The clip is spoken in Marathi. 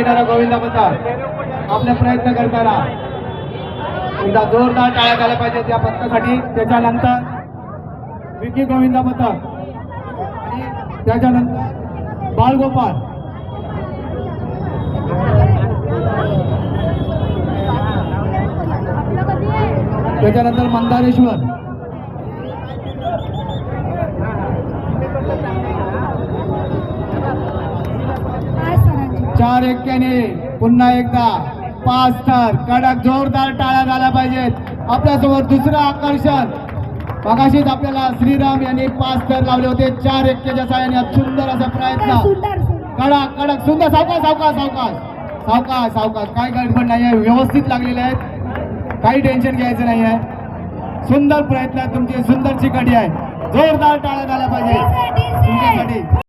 येणारा गोविंदा पथक आपले प्रयत्न करताना एकदा जोरदार टाळ्या झाल्या पाहिजेत या पथकासाठी। त्याच्यानंतर विकी गोविंदा पथक आणि त्याच्यानंतर बाळगोपाल, त्याच्यानंतर मंदारेश्वर, चार एक्क्याने पुन्हा एकदा 5 स्टार कडक जोरदार टाळ्या झाल्या पाहिजेत। आपल्यासमोर दुसरं आकर्षण मगाशीच आपल्याला श्रीराम यांनी 5 स्टार लावले होते 4 एक्क्याच्या साहाय्याने। सुंदर असा प्रयत्न, कडक कडक सुंदर, सावकाश सावकाश सावकाश सावकाश सावकाश, काय गडबड नाही आहे, व्यवस्थित लागलेले आहेत, काही टेन्शन घ्यायचं नाही आहे। सुंदर प्रयत्न तुमची, सुंदर चिकटी आहे, जोरदार टाळ्या झाल्या पाहिजे तुमच्यासाठी।